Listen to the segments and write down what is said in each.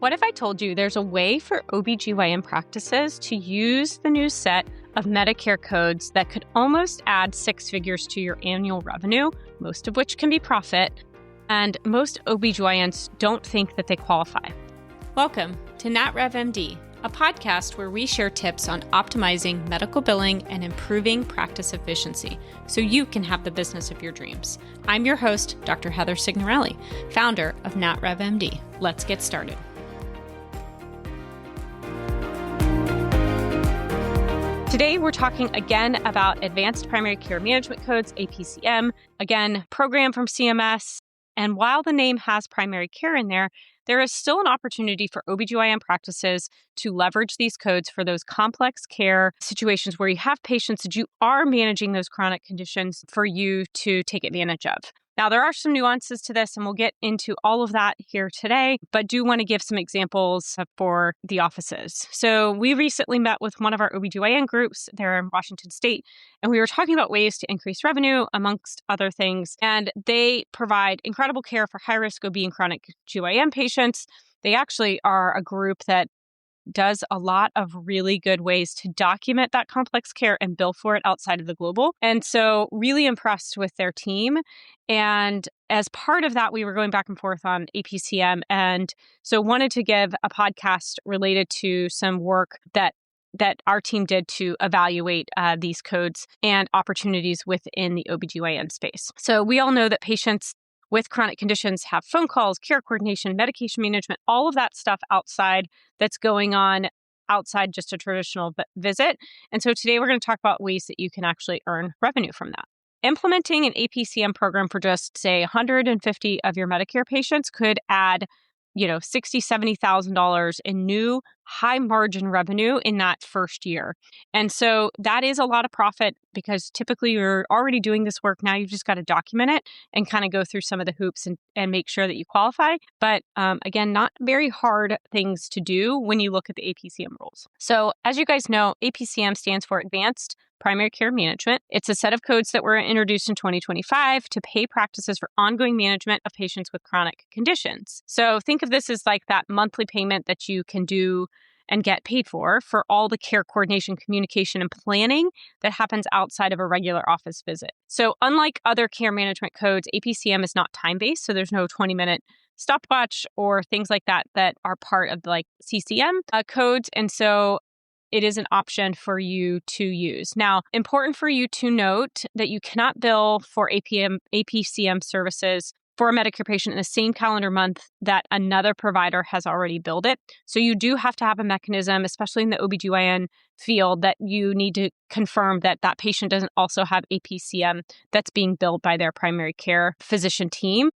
What if I told you there's a way for OBGYN practices to use the new set of Medicare codes that could almost add six figures to your annual revenue, most of which can be profit, and most OBGYNs don't think that they qualify? Welcome to NatRevMD, a podcast where we share tips on optimizing medical billing and improving practice efficiency so you can have the business of your dreams. I'm your host, Dr. Heather Signorelli, founder of NatRevMD. Let's get started. Today, we're talking again about Advanced Primary Care Management Codes, APCM, again, program from CMS. And while the name has primary care in there, there is still an opportunity for OBGYN practices to leverage these codes for those complex care situations where you have patients that you are managing those chronic conditions for you to take advantage of. Now, there are some nuances to this, and we'll get into all of that here today, but do want to give some examples for the offices. So we recently met with one of our OBGYN groups there in Washington State, and we were talking about ways to increase revenue, amongst other things. And they provide incredible care for high-risk OB and chronic GYN patients. They actually are a group that does a lot of really good ways to document that complex care and bill for it outside of the global. And so really impressed with their team. And as part of that, we were going back and forth on APCM. And so wanted to give a podcast related to some work that our team did to evaluate these codes and opportunities within the OBGYN space. So we all know that patients with chronic conditions have phone calls, care coordination, medication management, all of that stuff outside that's going on outside just a traditional visit. And so today we're going to talk about ways that you can actually earn revenue from that. Implementing an APCM program for just, say, 150 of your Medicare patients could add $60,000, $70,000 in new high margin revenue in that first year. And so that is a lot of profit because typically you're already doing this work. Now you've just got to document it and kind of go through some of the hoops and make sure that you qualify. But again, not very hard things to do when you look at the APCM rules. So as you guys know, APCM stands for Advanced Primary Care Management. It's a set of codes that were introduced in 2025 to pay practices for ongoing management of patients with chronic conditions. So think of this as like that monthly payment that you can do and get paid for all the care coordination, communication, and planning that happens outside of a regular office visit. So unlike other care management codes, APCM is not time-based, so there's no 20-minute stopwatch or things like that are part of like CCM codes. And so it is an option for you to use. Now, important for you to note that you cannot bill for APCM services for a Medicare patient in the same calendar month that another provider has already billed it. So you do have to have a mechanism, especially in the OBGYN field, that you need to confirm that that patient doesn't also have APCM that's being billed by their primary care physician team.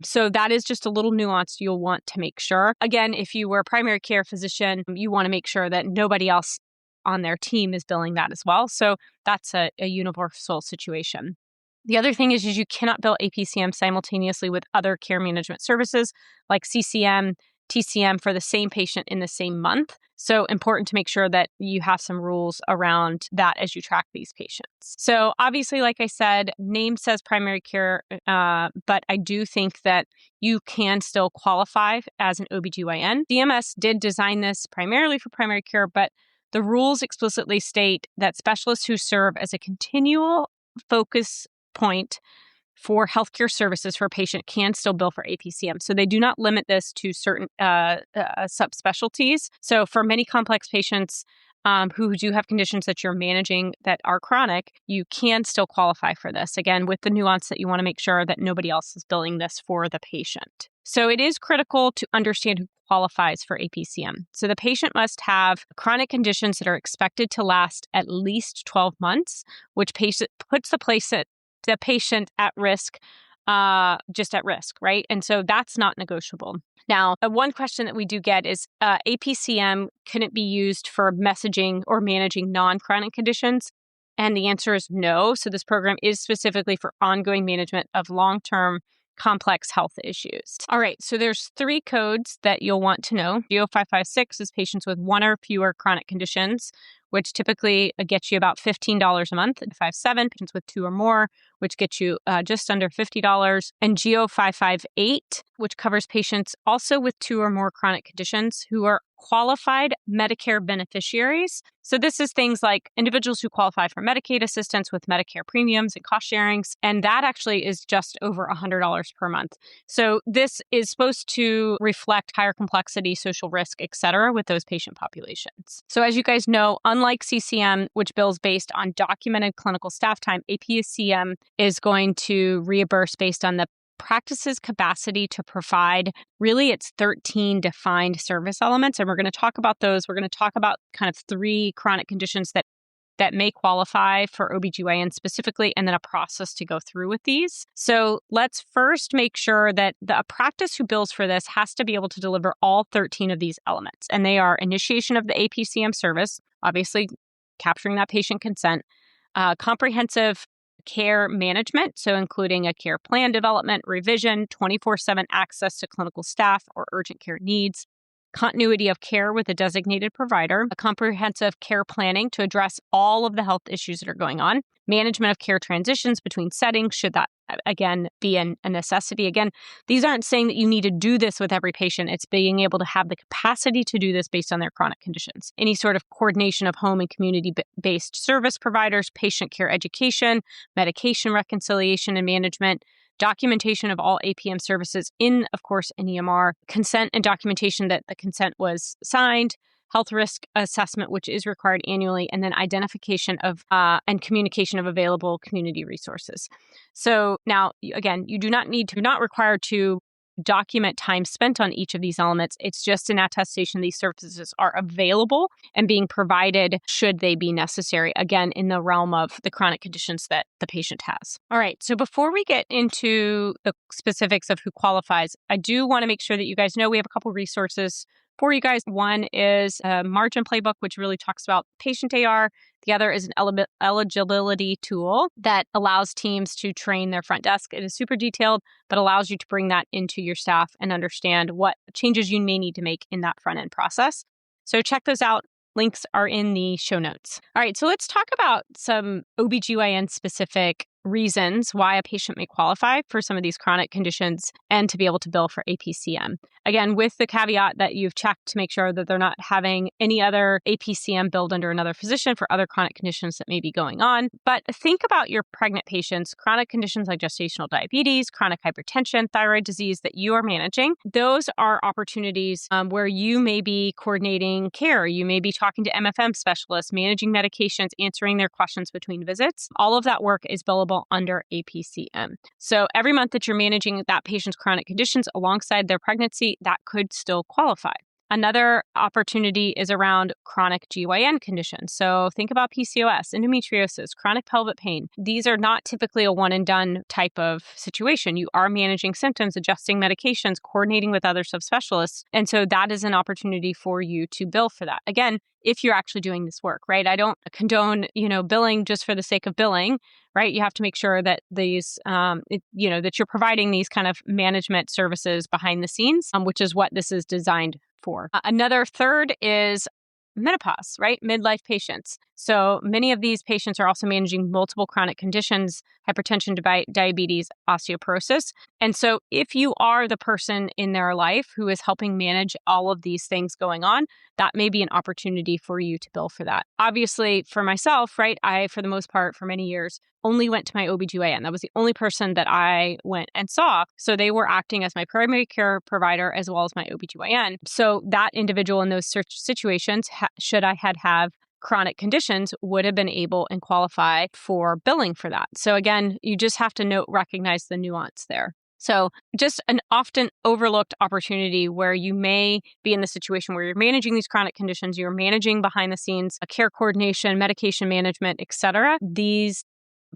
So that is just a little nuance you'll want to make sure. Again, if you were a primary care physician, you want to make sure that nobody else on their team is billing that as well. So that's a universal situation. The other thing is you cannot bill APCM simultaneously with other care management services like CCM, TCM for the same patient in the same month. So important to make sure that you have some rules around that as you track these patients. So obviously, like I said, name says primary care, but I do think that you can still qualify as an OBGYN. CMS did design this primarily for primary care, but the rules explicitly state that specialists who serve as a continual focus point for healthcare services for a patient can still bill for APCM. So they do not limit this to certain subspecialties. So for many complex patients who do have conditions that you're managing that are chronic, you can still qualify for this. Again, with the nuance that you want to make sure that nobody else is billing this for the patient. So it is critical to understand who qualifies for APCM. So the patient must have chronic conditions that are expected to last at least 12 months, which puts the patient at risk, just at risk, right? And so that's not negotiable. Now, one question that we do get is APCM, can it be used for messaging or managing non-chronic conditions? And the answer is no. So this program is specifically for ongoing management of long-term complex health issues. All right, so there's 3 codes that you'll want to know. G0556 is patients with 1 or fewer chronic conditions, which typically gets you about $15 a month. If I have 7 patients with 2 or more, which gets you just under $50. And GO 558, which covers patients also with 2 or more chronic conditions who are qualified Medicare beneficiaries. So this is things like individuals who qualify for Medicaid assistance with Medicare premiums and cost sharings. And that actually is just over $100 per month. So this is supposed to reflect higher complexity, social risk, et cetera, with those patient populations. So as you guys know, unlike CCM, which bills based on documented clinical staff time, APCM is going to reimburse based on the practice's capacity to provide really its 13 defined service elements. And we're going to talk about those. We're going to talk about kind of 3 chronic conditions that may qualify for OBGYN specifically, and then a process to go through with these. So let's first make sure that a practice who bills for this has to be able to deliver all 13 of these elements. And they are initiation of the APCM service, obviously capturing that patient consent, comprehensive care management, so including a care plan development, revision, 24/7 access to clinical staff or urgent care needs, continuity of care with a designated provider, a comprehensive care planning to address all of the health issues that are going on, management of care transitions between settings, should that, again, be a necessity. Again, these aren't saying that you need to do this with every patient. It's being able to have the capacity to do this based on their chronic conditions. Any sort of coordination of home and community-based service providers, patient care education, medication reconciliation and management, documentation of all APM services in, of course, an EMR, consent and documentation that the consent was signed, health risk assessment, which is required annually, and then identification of and communication of available community resources. So now, again, you do not require to document time spent on each of these elements. It's just an attestation these services are available and being provided should they be necessary, again, in the realm of the chronic conditions that the patient has. All right, so before we get into the specifics of who qualifies, I do want to make sure that you guys know we have a couple resources for you guys. One is a margin playbook, which really talks about patient AR. The other is an eligibility tool that allows teams to train their front desk. It is super detailed, but allows you to bring that into your staff and understand what changes you may need to make in that front end process. So check those out. Links are in the show notes. All right, so let's talk about some OBGYN specific reasons why a patient may qualify for some of these chronic conditions and to be able to bill for APCM. Again, with the caveat that you've checked to make sure that they're not having any other APCM billed under another physician for other chronic conditions that may be going on. But think about your pregnant patients, chronic conditions like gestational diabetes, chronic hypertension, thyroid disease that you are managing. Those are opportunities where you may be coordinating care. You may be talking to MFM specialists, managing medications, answering their questions between visits. All of that work is billable under APCM. So every month that you're managing that patient's chronic conditions alongside their pregnancy, that could still qualify. Another opportunity is around chronic GYN conditions. So think about PCOS, endometriosis, chronic pelvic pain. These are not typically a one and done type of situation. You are managing symptoms, adjusting medications, coordinating with other subspecialists. And so that is an opportunity for you to bill for that. Again, if you're actually doing this work, right? I don't condone, billing just for the sake of billing, right? You have to make sure that these, that you're providing these kind of management services behind the scenes, which is what this is designed for. Another third is menopause, right? Midlife patients. So many of these patients are also managing multiple chronic conditions, hypertension, diabetes, osteoporosis. And so if you are the person in their life who is helping manage all of these things going on, that may be an opportunity for you to bill for that. Obviously, for myself, right, I, for the most part, for many years, only went to my OBGYN. That was the only person that I went and saw. So they were acting as my primary care provider as well as my OBGYN. So that individual in those situations, should I have chronic conditions, would have been able and qualify for billing for that. So again, you just have to recognize the nuance there. So just an often overlooked opportunity where you may be in the situation where you're managing these chronic conditions, you're managing behind the scenes, care coordination, medication management, et cetera. These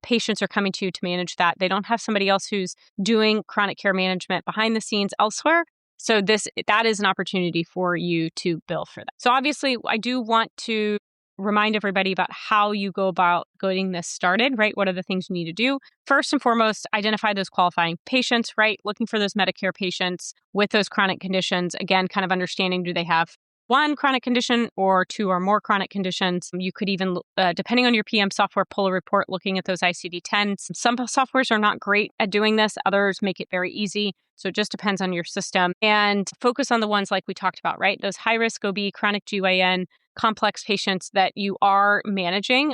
patients are coming to you to manage that. They don't have somebody else who's doing chronic care management behind the scenes elsewhere. So that is an opportunity for you to bill for that. So obviously, I do want to remind everybody about how you go about getting this started, right? What are the things you need to do? First and foremost, identify those qualifying patients, right? Looking for those Medicare patients with those chronic conditions. Again, kind of understanding, do they have one chronic condition or 2 or more chronic conditions. You could even, depending on your PM software, pull a report looking at those ICD-10s. Some softwares are not great at doing this. Others make it very easy. So it just depends on your system. And focus on the ones like we talked about, right? Those high-risk OB, chronic GYN, complex patients that you are managing.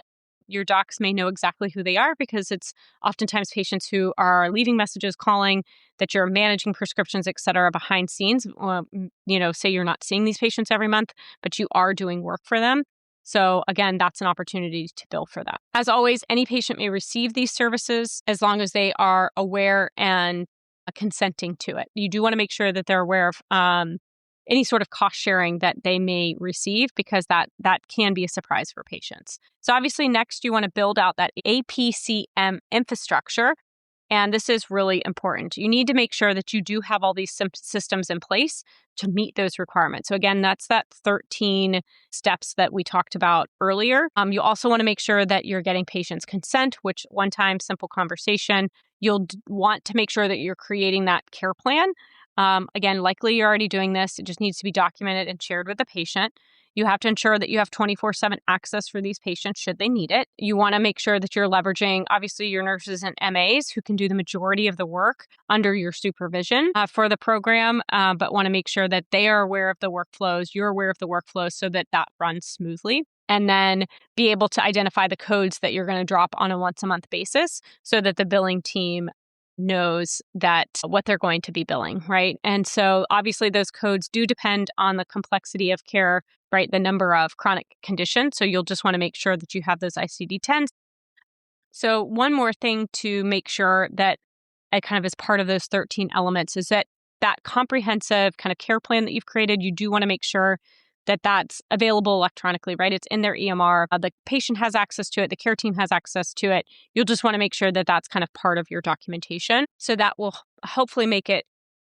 Your docs may know exactly who they are because it's oftentimes patients who are leaving messages, calling, that you're managing prescriptions, et cetera, behind scenes. Say you're not seeing these patients every month, but you are doing work for them. So again, that's an opportunity to bill for that. As always, any patient may receive these services as long as they are aware and consenting to it. You do want to make sure that they're aware of any sort of cost sharing that they may receive, because that can be a surprise for patients. So obviously next you want to build out that APCM infrastructure. And this is really important. You need to make sure that you do have all these systems in place to meet those requirements. So again, that's that 13 steps that we talked about earlier. You also want to make sure that you're getting patients' consent, which one-time simple conversation. You'll want to make sure that you're creating that care plan. Again, likely you're already doing this. It just needs to be documented and shared with the patient. You have to ensure that you have 24/7 access for these patients should they need it. You want to make sure that you're leveraging, obviously, your nurses and MAs who can do the majority of the work under your supervision for the program, but want to make sure that they are aware of the workflows, you're aware of the workflows so that that runs smoothly. And then be able to identify the codes that you're going to drop on a once-a-month basis so that the billing team knows that what they're going to be billing, right? And so obviously those codes do depend on the complexity of care, right? The number of chronic conditions. So you'll just want to make sure that you have those ICD-10s. So one more thing to make sure that it kind of is part of those 13 elements is that comprehensive kind of care plan that you've created, you do want to make sure that that's available electronically, right? It's in their EMR. The patient has access to it. The care team has access to it. You'll just want to make sure that that's kind of part of your documentation. So that will hopefully make it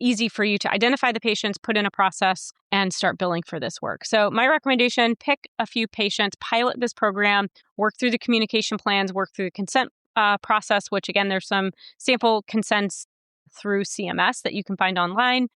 easy for you to identify the patients, put in a process, and start billing for this work. So my recommendation, pick a few patients, pilot this program, work through the communication plans, work through the consent process, which again, there's some sample consents through CMS that you can find online,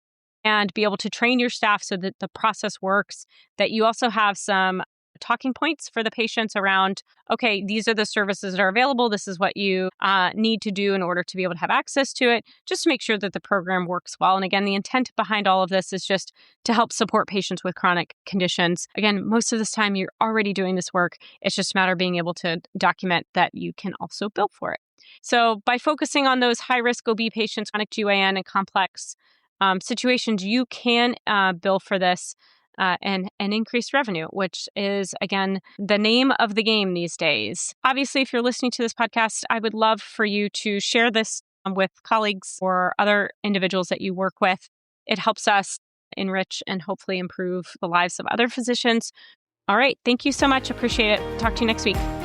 and be able to train your staff so that the process works, that you also have some talking points for the patients around, okay, these are the services that are available. This is what you need to do in order to be able to have access to it, just to make sure that the program works well. And again, the intent behind all of this is just to help support patients with chronic conditions. Again, most of this time you're already doing this work. It's just a matter of being able to document that you can also bill for it. So by focusing on those high-risk OB patients, chronic GYN, and complex situations, you can bill for this and increase revenue, which is, again, the name of the game these days. Obviously, if you're listening to this podcast, I would love for you to share this with colleagues or other individuals that you work with. It helps us enrich and hopefully improve the lives of other physicians. All right. Thank you so much. Appreciate it. Talk to you next week.